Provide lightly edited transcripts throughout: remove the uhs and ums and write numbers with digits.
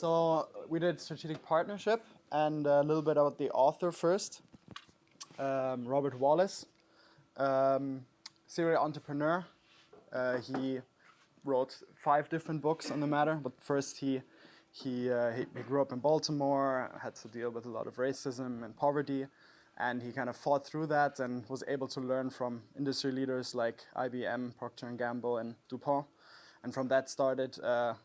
So we did strategic partnership, and a little bit about the author first. Robert Wallace, serial entrepreneur. He wrote 5 different books on the matter, but first he grew up in Baltimore, had to deal with a lot of racism and poverty, and he kind of fought through that and was able to learn from industry leaders like IBM, Procter & Gamble, and DuPont. And from that started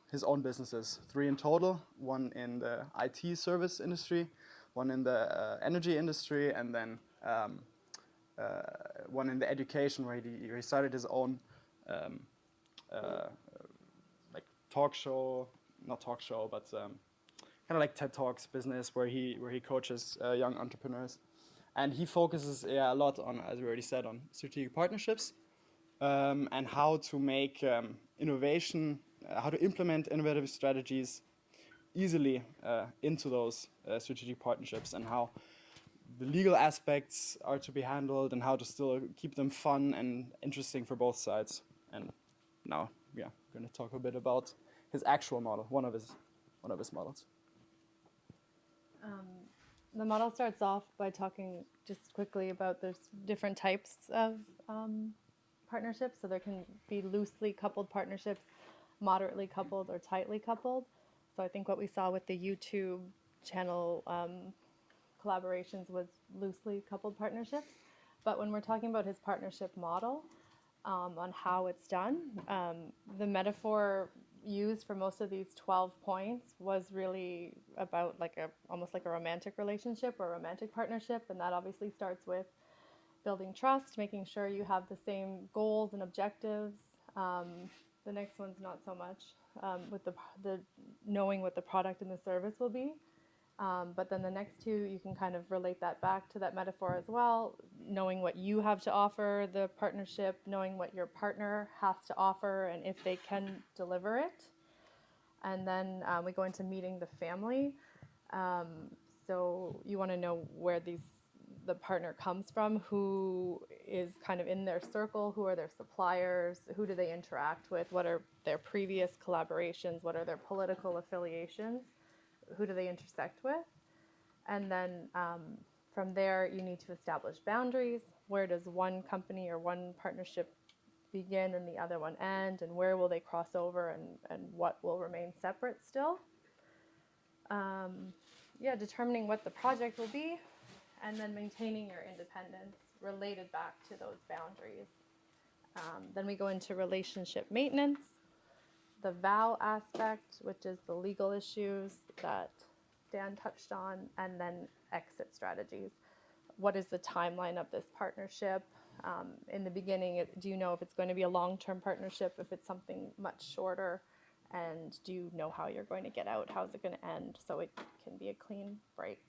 his own businesses, 3 in total, one in the IT service industry, one in the energy industry, and then one in the education, where he started his own like not talk show, but kind of like TED Talks business, where he coaches young entrepreneurs. And he focuses a lot on, as we already said, on strategic partnerships, and how to make innovation, how to implement innovative strategies easily into those strategic partnerships, and how the legal aspects are to be handled, and how to still keep them fun and interesting for both sides. And now, yeah, we're going to talk a bit about his actual model, one of his models. The model starts off by talking just quickly about there's different types of partnerships. So there can be loosely coupled partnerships, moderately coupled, or tightly coupled. So I think what we saw with the YouTube channel collaborations was loosely coupled partnerships. But when we're talking about his partnership model, on how it's done, the metaphor used for most of these 12 points was really about almost like a romantic relationship or a romantic partnership. And that obviously starts with building trust, making sure you have the same goals and objectives. The next one's not so much with the knowing what the product and the service will be. But then the next 2, you can kind of relate that back to that metaphor as well, knowing what you have to offer the partnership, knowing what your partner has to offer, and if they can deliver it. And then we go into meeting the family. So you want to know where the partner comes from, who is kind of in their circle, who are their suppliers, who do they interact with, what are their previous collaborations, what are their political affiliations, who do they intersect with. And then from there, you need to establish boundaries. Where does one company or one partnership begin and the other one end, and where will they cross over, and what will remain separate still. Determining what the project will be, and then maintaining your independence related back to those boundaries. Then we go into relationship maintenance, the vow aspect, which is the legal issues that Dan touched on, and then exit strategies. What is the timeline of this partnership? In the beginning, do you know if it's going to be a long-term partnership, if it's something much shorter? And do you know how you're going to get out? How's it going to end? So it can be a clean break.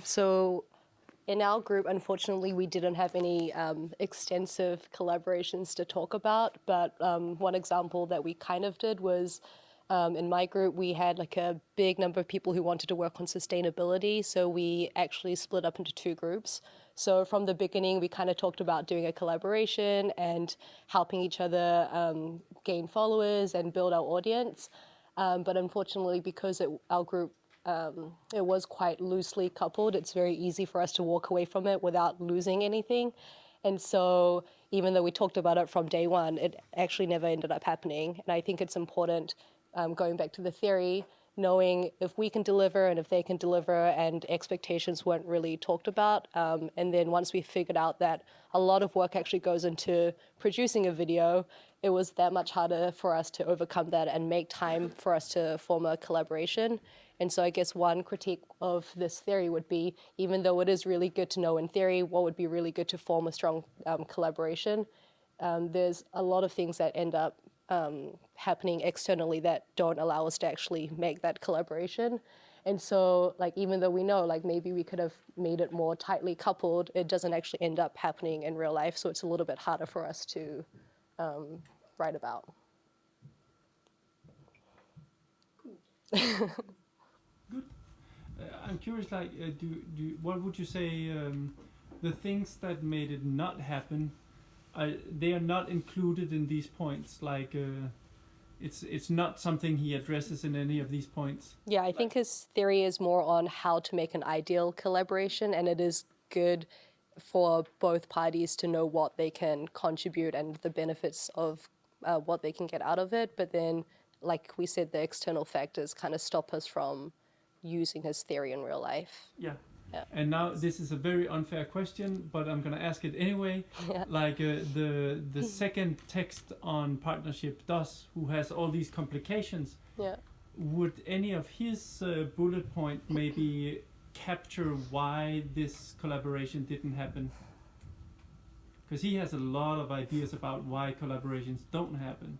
So in our group, unfortunately, we didn't have any extensive collaborations to talk about. But one example that we kind of did was in my group, we had like a big number of people who wanted to work on sustainability. So we actually split up into 2 groups. So from the beginning, we kind of talked about doing a collaboration and helping each other gain followers and build our audience. But unfortunately, because our group, it was quite loosely coupled, it's very easy for us to walk away from it without losing anything. And so even though we talked about it from day one, it actually never ended up happening. And I think it's important, going back to the theory, knowing if we can deliver and if they can deliver, and expectations weren't really talked about. And then once we figured out that a lot of work actually goes into producing a video, it was that much harder for us to overcome that and make time for us to form a collaboration. And so I guess one critique of this theory would be, even though it is really good to know in theory what would be really good to form a strong collaboration, there's a lot of things that end up happening externally that don't allow us to actually make that collaboration. And so, like, even though we know, like, maybe we could have made it more tightly coupled, it doesn't actually end up happening in real life. So it's a little bit harder for us to write about. Good. I'm curious, like, what would you say the things that made it not happen? they are not included in these points. Like it's not something he addresses in any of these points. Yeah, I think his theory is more on how to make an ideal collaboration, and it is good for both parties to know what they can contribute and the benefits of what they can get out of it. But then, like we said, the external factors kind of stop us from using his theory in real life. Yeah. Yeah. And now this is a very unfair question, but I'm gonna ask it anyway. Yeah. Like the second text on partnership, DOS, who has all these complications. Yeah. Would any of his bullet point maybe capture why this collaboration didn't happen? Because he has a lot of ideas about why collaborations don't happen.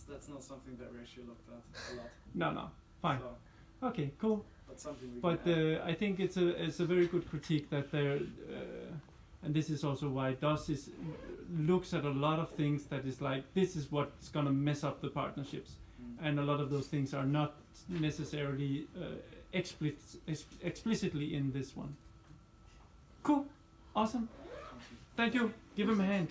That's not something that we actually looked at a lot. No, fine. So Okay, cool. that's something we But can add. I think it's a very good critique that there, and this is also why DOS looks at a lot of things that is like, this is what's gonna mess up the partnerships, and a lot of those things are not necessarily explicitly in this one. Cool, awesome. Thank you. Give him a hand.